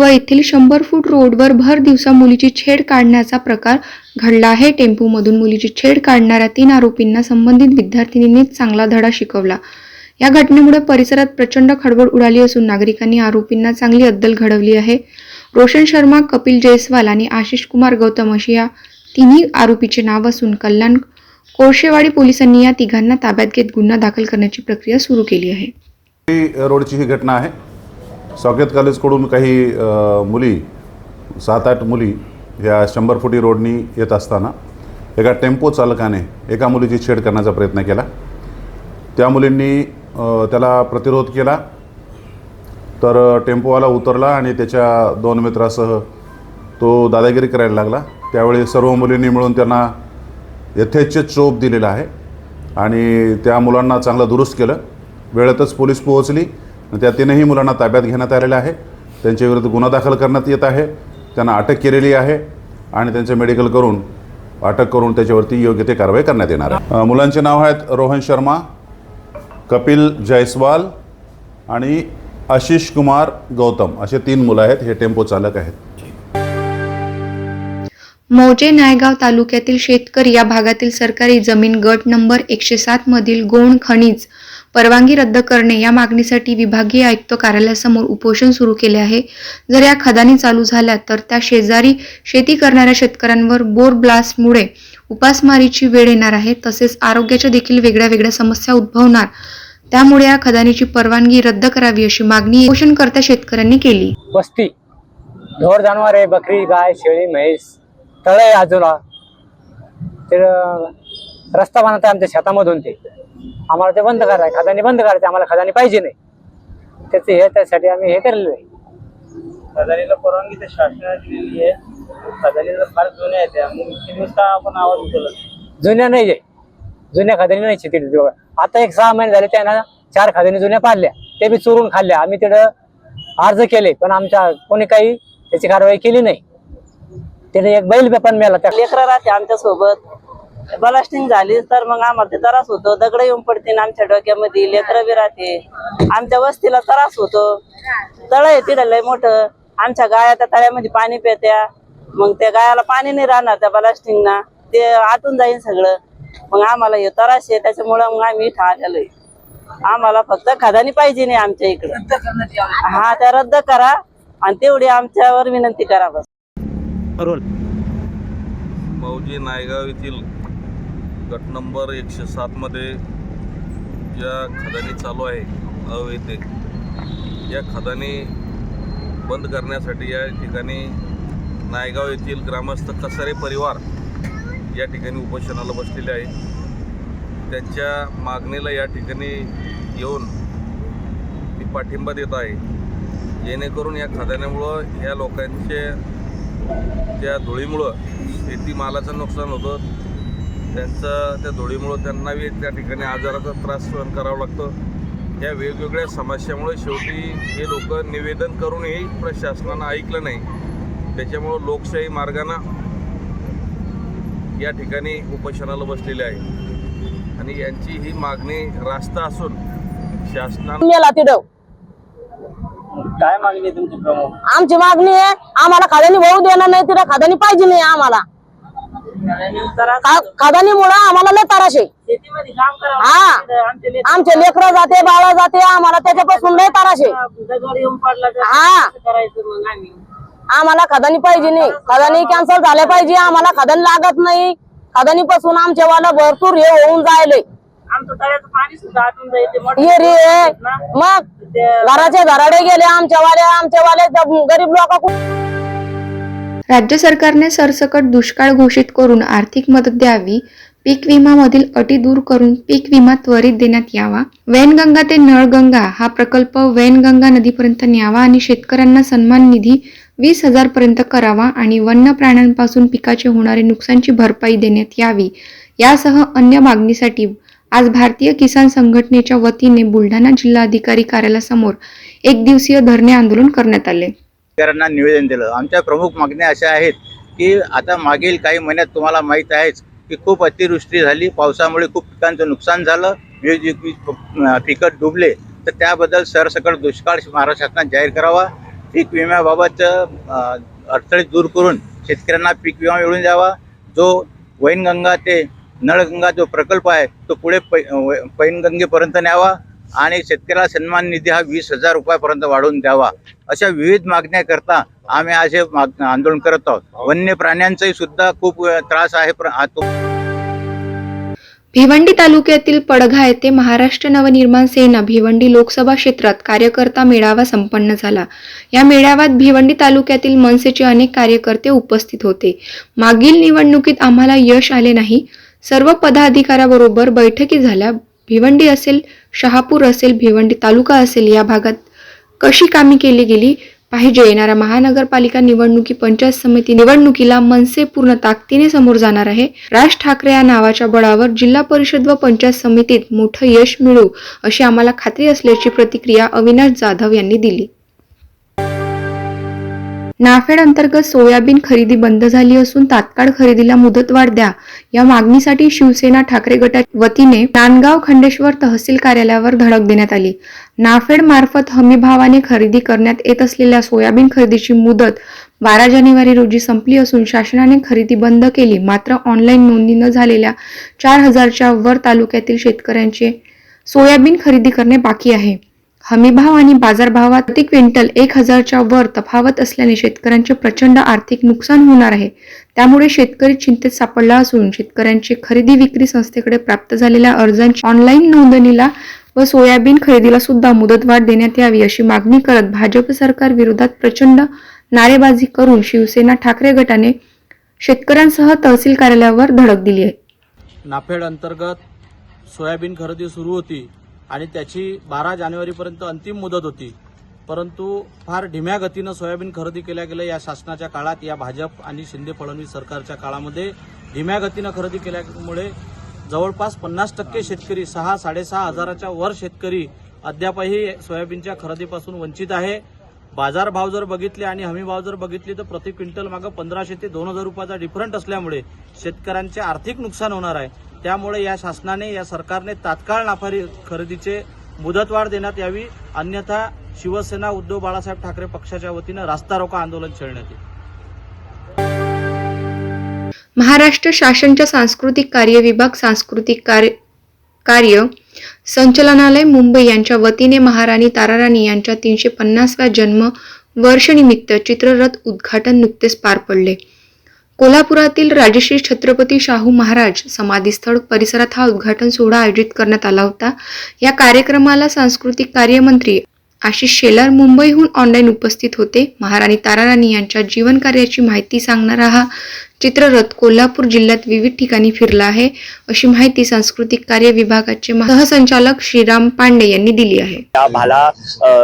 येथील 100 फूट रोडवर भर दिवसा मुलीची छेड काढण्याचा प्रकार घडला आहे। टेम्पोमधून मुलीची छेड काढणाऱ्या 3 आरोपींना संबंधित विद्यार्थिनींनीच चांगला धडा शिकवला। या घटनेमुळे परिसरात प्रचंड खळबळ उडाली असून नागरिकांनी आरोपींना चांगली अद्दल घडवली आहे। रोशन शर्मा, कपिल जयस्वाल आणि आशिष कुमार गौतम अशी या तिन्ही आरोपीचे नाव असून कल्याण कोळशेवाडी पोलिसांनी या तिघांना ताब्यात घेत गुन्हा दाखल करण्याची प्रक्रिया सुरू केली आहे। रोडची ही घटना आहे। सॉकेत कॉलेजकडून काही मुली 7-8 मुली ह्या 100 फुटी रोडनी येत असताना एका टेम्पो चालकाने एका मुलीची छेड करण्याचा प्रयत्न केला। त्या मुलींनी त्याला प्रतिरोध केला तर टेम्पोवाला उतरला आणि त्याच्या 2 मित्रासह तो दादागिरी करायला लागला। त्यावेळी सर्व मुलींनी मिळून त्यांना यथेच्छ चोप दिलेला आहे आणि त्या मुलांना चांगलं दुरुस्त केलं। वेळेतच पोलीस पोहोचली। त्या 3ही मुलांना ताब्यात घेण्यात आलेले आहे। त्यांच्या विरुद्ध गुन्हा दाखल करण्यात येत आहे। त्यांना अटक केलेली आहे आणि त्यांचे मेडिकल करून अटक करून त्याच्यावरती योग्य ते कारवाई करण्यात येणार आहे। मुलांचे नाव आहेत रोहन शर्मा, कपिल जयस्वाल आणि आशिष कुमार गौतम असे 3 मुलं आहेत। हे टेम्पो चालक आहेत। मौजे नायगाव तालुक्यातील शेतकरी या भागातील सरकारी जमीन गट नंबर 107 मधील गौण खनिज परवानगी रद्द करणे या मागणीसाठी विभागीय आयुक्त कार्यालयासमोर उपोषण सुरू केले आहे। जर या खदानी चालू झाल्या तर त्या शेजारी शेती करणाऱ्या शेतकऱ्यांवर बोर ब्लास्टमुळे उपासमारीची वेळ येणार आहे। तसेच आरोग्याच्या देखील वेगळ्या समस्या उद्भवणार। त्यामुळे या खदानीची परवानगी रद्द करावी अशी मागणी उपोषणकर्त्या शेतकऱ्यांनी केली। वस्ती ढोर जनावरे, बकरी, गाय, शेळी, म्हैस, तळे आजूला ते रस्ता बनवता आमच्या शेतामधून ते आम्हाला ते बंद करायचं, खदानी बंद करायचं। आम्हाला खदानी पाहिजे नाही त्यासाठी आम्ही हे केलेलं आहे। खदानीला परवानगी तर शासनाने दिलेली आहे। खदानीला फार जुन्या आहेत त्या, मग किती दिवस आपण आवाज उचलला? जुन्या नाही आहे, जुन्या खदानी नाही शेती। आता 6 महिने झाले त्यांना 4 खदानी जुन्या पाडल्या, ते बी चोरून खाल्ल्या। आम्ही तिथं अर्ज केले पण आमच्या कोणी काही त्याची कारवाई केली नाही। त्याने एक बैल पण मेला। त्या लेकरं राहते आमच्या सोबत, ब्लास्टिंग झाली तर मग आम्हाला ते त्रास होतो। दगड येऊन पडतील आमच्या डोक्यामध्ये, लेकरं बी राहते। आमच्या वस्तीला त्रास होतो। तळ आहे तिथं लय मोठं, आमच्या गाया त्या तळ्यामध्ये पाणी पित्या। मग त्या गायाला पाणी नाही राहणार त्या ब्लास्टिंगना, ते आटून जाईल सगळं। मग आम्हाला हे त्रास आहे, त्याच्यामुळे मग आम्ही इथं आलेलोय। आम्हाला फक्त खदानी पाहिजे नाही आमच्या इकडे। हा, त्या रद्द करा आणि तेवढी आमच्यावर विनंती करा बस। मौजे नायगाव येथील गट नंबर 107 मध्ये ज्या खदानी चालू आहे अवैध, या खदानी बंद करण्यासाठी या ठिकाणी नायगाव येथील ग्रामस्थ कसारे परिवार या ठिकाणी उपोषणाला बसलेले आहे। त्यांच्या मागणीला या ठिकाणी येऊन मी पाठिंबा देत आहे, जेणेकरून या खदान्यामुळं या लोकांचे त्या धुळीमुळं शेतीमालाचं नुकसान होतं। त्या धुळीमुळं त्यांना त्या ठिकाणी आजाराचा त्रास सहन करावा लागतो। या वेगवेगळ्या समस्यामुळे शेवटी हे लोक निवेदन करूनही प्रशासनानं ऐकलं नाही। त्याच्यामुळं लोकशाही मार्गानं या ठिकाणी उपोषणाला बसलेले आहे आणि यांची ही मागणी रास्त असून शासनाने काय मागणी तुमची प्रमुख? आमची मागणी आहे आम्हाला खदानी भाऊ देणार नाही, तिला खदानी पाहिजे नाही आम्हाला। खदानीमुळे आम्हाला लय त्रास आहे। शेतीमध्ये काम करा। हा, आमचे लेकरं जाते, बाळा जाते, आम्हाला त्याच्यापासून लय त्रास आहे। दगड येऊन पडला तर हा, करायचं मग आम्ही। आम्हाला खदानी पाहिजे नाही, खदानी कॅन्सल झाल्या पाहिजे। आम्हाला खदानी लागत नाही। खदानी पासून आमच्या वाला भरपूर हे होऊन जायले। आमचं तळ्याचं पाणी सुद्धा आटून जायचे। मग घराचे धराडे गेले आमच्या वाले गरीब लोक। राज्य सरकारने सरसकट दुष्काळ घोषित करून आर्थिक मदत द्यावी। पीक विमा मधील अटी दूर करून पीक विमा त्वरित देण्यात यावा। वैनगंगा ते नळगंगा हा प्रकल्प वैनगंगा नदीपर्यंत न्यावा आणि शेतकऱ्यांना सन्मान निधी 20,000 पर्यंत करावा आणि वन्य प्राण्यांपासून पिकाचे होणारे नुकसानची भरपाई देण्यात यावी। यासह अन्य मागणीसाठी आज भारतीय किसान संघटनेच्या वतीने बुलढाणा जिल्हाधिकारी कार्यालयासमोर 1 दिवसीय धरणे आंदोलन करण्यात आले। शेतकऱ्यांना निवेदन दिलं। आमच्या प्रमुख मागण्या अशा आहेत की आता मागील काही महिन्यात तुम्हाला माहीत आहेच की खूप अतिवृष्टी झाली, पावसामुळे खूप पिकांचं नुकसान झालं, विविध पिकं डुबले। तर त्याबद्दल सरसकट दुष्काळ महाराष्ट्र शासनाने जाहीर करावा पीक विम्याबाबत अडथळे दूर करून शेतकऱ्यांना पीक विमा मिळून द्यावा. जो वैनगंगा ते नळगंगा जो प्रकल्प आहे तो पुढे पैनगंगेपर्यंत न्यावा आणि शेतकऱ्याला सन्मान निधी हा 20,000 रुपयापर्यंत वाढवून द्यावा. अशा विविध मागण्याकरता आम्ही आज हे आंदोलन करत आहोत. वन्य प्राण्यांचाही सुद्धा खूप त्रास आहे. भिवंडी तालुक्यातील पडघा येथे महाराष्ट्र नवनिर्माण सेना भिवंडी लोकसभा क्षेत्रात कार्यकर्ता मेळावा संपन्न झाला. या मेळाव्यात भिवंडी तालुक्यातील मनसेचे अनेक कार्यकर्ते उपस्थित होते. मागील निवडणुकीत आम्हाला यश आले नाही. सर्व पदाधिकाऱ्याबरोबर बैठकी झाल्या. भिवंडी असेल, शहापूर असेल, भिवंडी तालुका असेल, या भागात कशी कामे केली गेली पाहिजे. येणाऱ्या महानगरपालिका निवडणुकी पंचायत समिती निवडणुकीला मनसे पूर्ण ताकदीने समोर जाणार आहे. राज ठाकरे या नावाच्या बळावर जिल्हा परिषद व पंचायत समितीत मोठं यश मिळू अशी आम्हाला खात्री असल्याची प्रतिक्रिया अविनाश जाधव यांनी दिली. नाफेड अंतर्गत सोयाबीन खरेदी बंद झाली असून तात्काळ खरेदीला मुदतवाढ द्या या मागणीसाठी शिवसेना ठाकरे गटाच्या वतीने नांदगाव खंडेश्वर तहसील कार्यालयावर धडक देण्यात आली. नाफेड मार्फत हमीभावाने खरेदी करण्यात येत असलेल्या सोयाबीन खरेदीची मुदत 12 जानेवारी रोजी संपली असून शासनाने खरेदी बंद केली. मात्र ऑनलाईन नोंदणी न झालेल्या 4,000च्या वर तालुक्यातील शेतकऱ्यांचे सोयाबीन खरेदी करणे बाकी आहे. हमीभाव आणि बाजारभावात प्रति क्विंटल 1,000च्या वर तफावत असल्याने शेतकऱ्यांचे प्रचंड आर्थिक नुकसान होणार आहे. त्यामुळे शेतकरी चिंतेत सापडला असून शेतकऱ्यांचे खरेदी विक्री संस्थेकडे प्राप्त झालेल्या अर्जांची ऑनलाईन नोंदणीला व सोयाबीन खरेदीला सुद्धा मुदतवाढ देण्यात यावी अशी मागणी करत भाजप सरकार विरोधात प्रचंड नारेबाजी करून शिवसेना ठाकरे गटाने शेतकऱ्यांसह तहसील कार्यालयावर धडक दिली आहे. नाफेड अंतर्गत सोयाबीन खरेदी सुरू होती आणि त्याची 12 जानेवारीपर्यंत अंतिम मुदत होती. परंतु फार धीम्या गतीनं सोयाबीन खरेदी केल्या गेलं. या शासनाच्या काळात, या भाजप आणि शिंदे फडणवीस सरकारच्या काळामध्ये धीम्या गतीनं खरेदी केल्यामुळे जवळपास 50% शेतकरी 6-6.5 हजाराच्या वर शेतकरी अद्यापही सोयाबीनच्या खरेदीपासून वंचित आहे. बाजारभाव जर बघितले आणि हमीभाव जर बघितले तर प्रति क्विंटल मागं 1,500 ते 2,000 रुपयाचा डिफरंट असल्यामुळे शेतकऱ्यांचे आर्थिक नुकसान होणार आहे. त्यामुळे या शासनाने, या सरकारने तात्काळ नाफेड खरेदीचे मुदतवाढ देण्यात यावी, अन्यथा शिवसेना उद्धव बाळासाहेब ठाकरे पक्षाच्या वतीनं रास्ता रोको आंदोलन छेडण्यात येईल. महाराष्ट्र शासनच्या सांस्कृतिक कार्य विभाग, सांस्कृतिक कार्य संचालनालय मुंबई यांच्या वतीने महाराणी ताराराणी यांच्या 350व्या जन्म वर्षनिमित्त चित्ररथ उद्घाटन नुकतेच पार पडले. कोल्हापुरातील राजश्री छत्रपती शाहू महाराज समाधीस्थळ परिसरात हा उद्घाटन सोहळा आयोजित करण्यात आला होता. या कार्यक्रमाला सांस्कृतिक कार्य मंत्री आशिष शेलार मुंबईहून ऑनलाईन उपस्थित होते. महाराणी ताराराणी यांच्या जीवन कार्याची माहिती सांगणारा हा चित्ररथ कोल्हापूर जिल्ह्यात विविध ठिकाणी फिरला आहे अशी माहिती सांस्कृतिक कार्य विभागाचे सहसंचालक श्रीराम पांडे यांनी दिली आहे. त्या भाला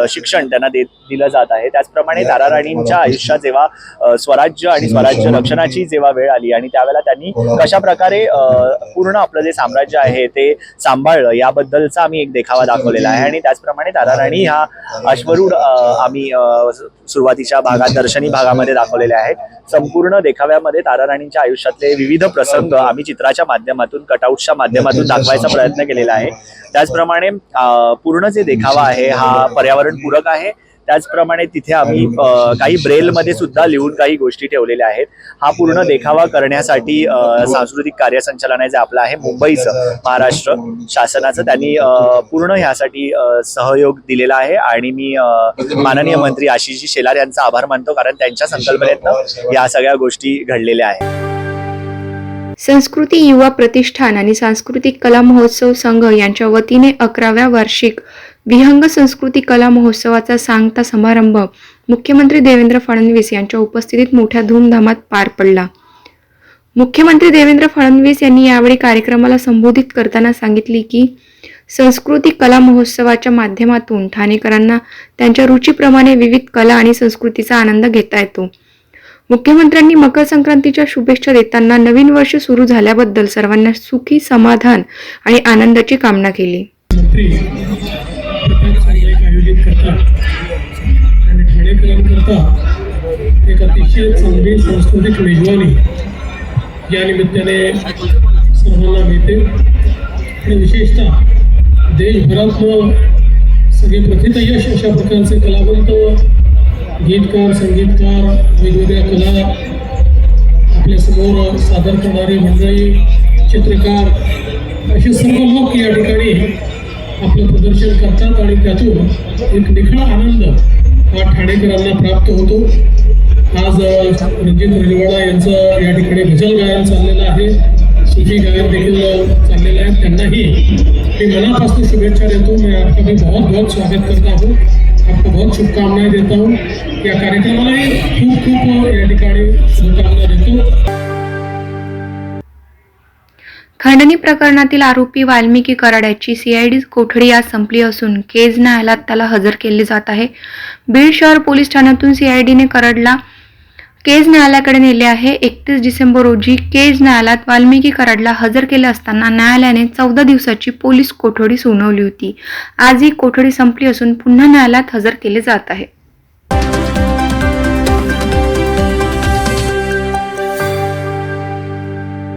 शिक्षण त्यांना दिलं जात आहे. त्याचप्रमाणे ताराराणींच्या आयुष्यात जेव्हा स्वराज्य आणि स्वराज्य रक्षणाची जेव्हा वेळ आली आणि त्यावेळेला त्यांनी कशा प्रकारे पूर्ण आपलं जे साम्राज्य आहे ते सांभाळलं याबद्दलचा आम्ही एक देखावा दाखवलेला आहे. आणि त्याचप्रमाणे ताराराणी हा अश्वरूढ आम्ही सुरुवातीच्या भागात दर्शनी भागामध्ये दाखवलेले आहेत. संपूर्ण देखाव्यामध्ये ताराराणींच्या आयुष्यातले विविध प्रसंग आम्ही चित्राच्या माध्यमातून, कटआउट्सच्या माध्यमातून दाखवायचा प्रयत्न केलेला आहे. त्याचप्रमाणे पूर्ण जे देखावा आहे हा पर्यावरणपूरक आहे. त्याचप्रमाणे तिथे आम्ही काही ब्रेलमध्ये सुद्धा लिहून काही गोष्टी ठेवलेल्या आहेत. हा पूर्ण देखावा करण्यासाठी सांस्कृतिक कार्य संचालनालय जे आपलं आहे मुंबईचं, महाराष्ट्र शासनाचं, त्यांनी पूर्ण ह्यासाठी सहयोग दिलेला आहे. आणि मी माननीय मंत्री आशिष शेलार यांचा आभार मानतो, कारण त्यांच्या संकल्पनेतनं या सगळ्या गोष्टी घडलेल्या आहेत. संस्कृती युवा प्रतिष्ठान आणि सांस्कृतिक कला महोत्सव संघ यांच्या वतीने 11व्या वार्षिक विहंग संस्कृती कला महोत्सवाचा सांगता समारंभ मुख्यमंत्री देवेंद्र फडणवीस यांच्या उपस्थितीत मोठ्या धूमधामात पार पडला. मुख्यमंत्री देवेंद्र फडणवीस यांनी यावेळी कार्यक्रमाला संबोधित करताना सांगितले की संस्कृती कला महोत्सवाच्या माध्यमातून ठाणेकरांना त्यांच्या रुचीप्रमाणे विविध कला आणि संस्कृतीचा आनंद घेता येतो. मुख्यमंत्र्यांनी मकर संक्रांतीच्या शुभेच्छा देताना नवीन वर्ष सुरू झाल्याबद्दल सर्वांना सुखी, समाधान आणि आनंदाची कामना केली. आयोजित करतात आणि ठाणेकरांकरता एक अतिशय चांगली सांस्कृतिक मेजवानी या निमित्ताने सर्वांना मिळते. आणि विशेषतः देशभरातलं सगळे प्रथितयश अशा प्रकारचे कलावंत गीतकार, संगीतकार, वेगवेगळ्या कला आपल्यासमोर सादर करणारी मंडळी, चित्रकार असे सर्व लोक या ठिकाणी आपलं प्रदर्शन करतात आणि त्यातून एक निखळा आनंद हा ठाणेकरांना प्राप्त होतो. आज रणजित रेलवाडा यांचं या ठिकाणी भजन गायन चाललेलं आहे, सूफी गायन देखील चाललेलं आहे. त्यांनाही मी मनापासून शुभेच्छा देतो. मैं आपका भी बहुत बहुत स्वागत करता हूँ, आपको बहुत शुभकामनाएं देता हूँ. या कार्यक्रमालाही खूप खूप या ठिकाणी शुभकामना देतो. खंडणी प्रकरणातील आरोपी वाल्मिकी कराड्याची सीआयडी कोठडी आज संपली असून केज न्यायालयात त्याला हजर केले जात आहे. बीड शहर पोलीस ठाण्यातून सीआयडीने कराडला केज न्यायालयाकडे नेले आहे. 31 डिसेंबर रोजी केज न्यायालयात वाल्मिकी कराडला हजर केले असताना न्यायालयाने 14 दिवसाची पोलीस कोठडी सुनावली होती. आज ही कोठडी संपली असून पुन्हा न्यायालयात हजर केले जात आहे.